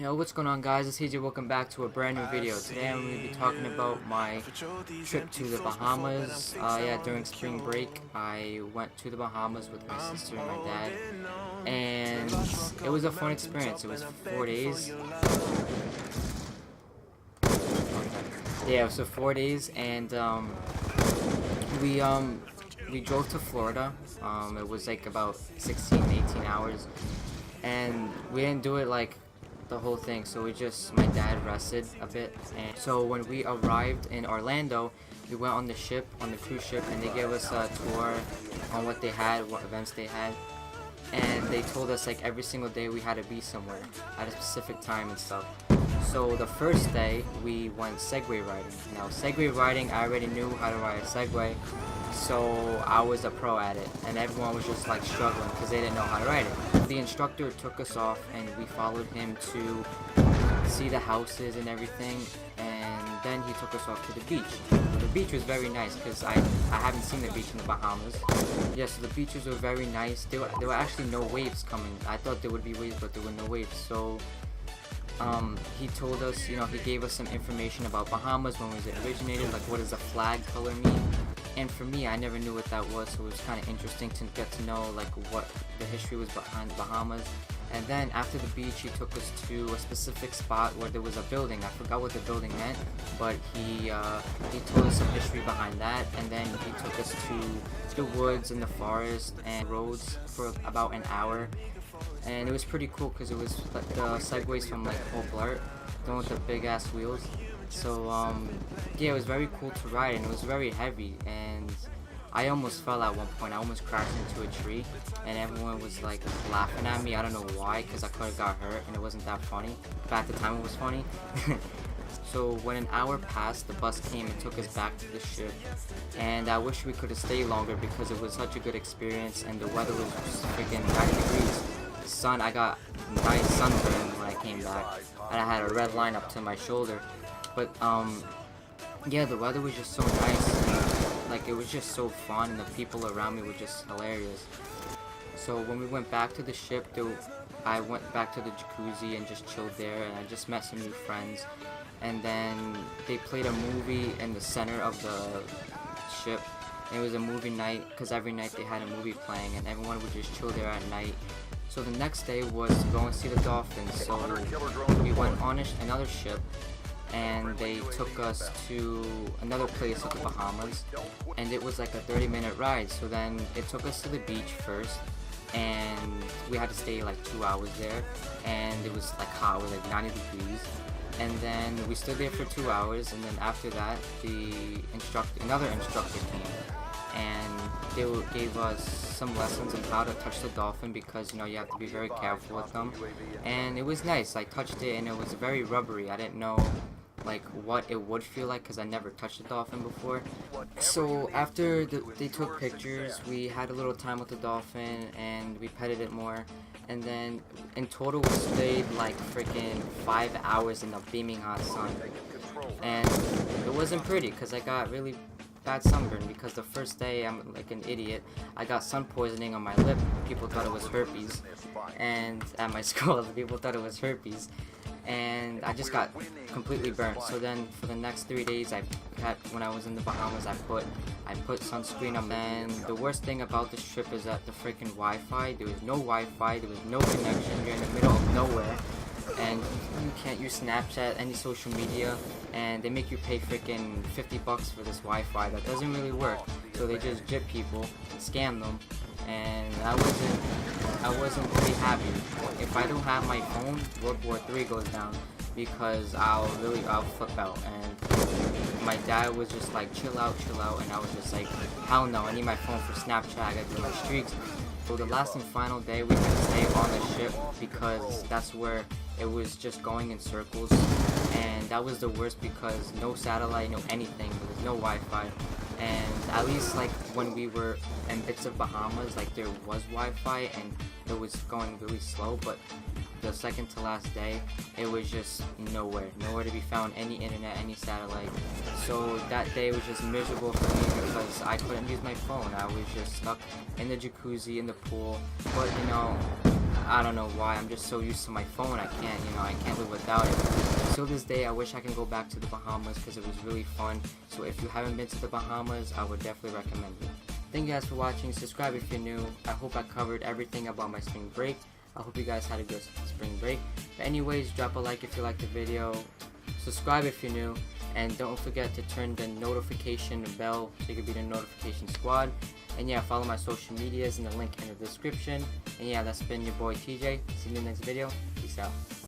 Yo, what's going on, guys? It's AJ. Welcome back to a brand new video. Today I'm going to be talking about my trip to the Bahamas. During spring break I went to the Bahamas with my sister and my dad, and it was a fun experience. It was 4 days. Yeah, so 4 days, and we drove to Florida. It was like about 18 hours, and we didn't do it like the whole thing, so my dad rested a bit. And so when we arrived in Orlando, we went on the cruise ship, and they gave us a tour on what they had, what events they had, and they told us like every single day we had to be somewhere at a specific time and stuff. So the first day we went Segway riding. Now Segway riding, I already knew how to ride a Segway, so I was a pro at it, and everyone was just like struggling because they didn't know how to ride it. The instructor took us off, and we followed him to see the houses and everything, and then he took us off to the beach. The beach was very nice because I haven't seen the beach in the Bahamas. Yeah, so the beaches were very nice. There were actually no waves coming. I thought there would be waves, but there were no waves. So he told us, he gave us some information about Bahamas, when was it originated, like what does the flag color mean. And for me, I never knew what that was, so it was kind of interesting to get to know like what the history was behind the Bahamas. And then after the beach, he took us to a specific spot where there was a building. I forgot what the building meant, but he told us some history behind that. And then he took us to the woods and the forest and roads for about an hour. And it was pretty cool because it was like the segways from like Blart, the one with the big ass wheels. So yeah, it was very cool to ride, and it was very heavy, and I almost fell at one point. I almost crashed into a tree, and everyone was like laughing at me. I don't know why, because I could have got hurt and it wasn't that funny, but at the time it was funny. So when an hour passed, the bus came and took us back to the ship, and I wish we could have stayed longer because it was such a good experience, and the weather was just freaking 90 degrees. The sun, I got nice sunburn when I came back, and I had a red line up to my shoulder. But yeah, the weather was just so nice, and like it was just so fun, and the people around me were just hilarious. So when we went back to the ship, I went back to the jacuzzi and just chilled there, and I just met some new friends. And then they played a movie in the center of the ship. And it was a movie night, because every night they had a movie playing, and everyone would just chill there at night. So the next day was to go and see the dolphins. So we went on another ship, and they took us to another place in the Bahamas, and it was like a 30-minute ride. So then it took us to the beach first, and we had to stay like 2 hours there, and it was like hot, it was like 90 degrees. And then we stood there for 2 hours, and then after that another instructor came, and they gave us some lessons on how to touch the dolphin, because you have to be very careful with them. And it was nice. I touched it, and it was very rubbery. I didn't know like what it would feel like, because I never touched a dolphin before. So after they took pictures, we had a little time with the dolphin, and we petted it more. And then in total we stayed like freaking 5 hours in the beaming hot sun, and it wasn't pretty because I got really bad sunburn, because the first day, I'm like an idiot, I got sun poisoning on my lip. People thought it was herpes, and at my school people thought it was herpes, and I just got completely burnt. So then for the next 3 days, when I was in the Bahamas, I put sunscreen on. And the worst thing about this trip is that the freaking Wi-Fi, there was no Wi-Fi, there was no connection. You're in the middle of nowhere, and you can't use Snapchat, any social media, and they make you pay freaking $50 for this Wi-Fi that doesn't really work. So they just jip people, scam them, and I wasn't really happy. If I don't have my phone, World War III goes down, because I'll flip out. And my dad was just like, chill out, and I was just like, hell no, I need my phone for Snapchat, I gotta do my streaks. So the last and final day, we had to stay on the ship, because that's where it was just going in circles, and that was the worst, because no satellite, no anything, there was no Wi-Fi. And at least like when we were in bits of Bahamas, like there was Wi-Fi, and it was going really slow, but the second to last day, it was just nowhere to be found, any internet, any satellite. So that day was just miserable for me, because I couldn't use my phone. I was just stuck in the jacuzzi, in the pool. But I don't know why, I'm just so used to my phone, I can't live without it. Till this day, I wish I can go back to the Bahamas because it was really fun. So if you haven't been to the Bahamas, I would definitely recommend it. Thank you guys for watching. Subscribe if you're new. I hope I covered everything about my spring break. I hope you guys had a good spring break. But anyways, drop a like if you liked the video. Subscribe if you're new. And don't forget to turn the notification bell so you can be the notification squad. And yeah, follow my social medias in the link in the description. And yeah, that's been your boy TJ. See you in the next video. Peace out.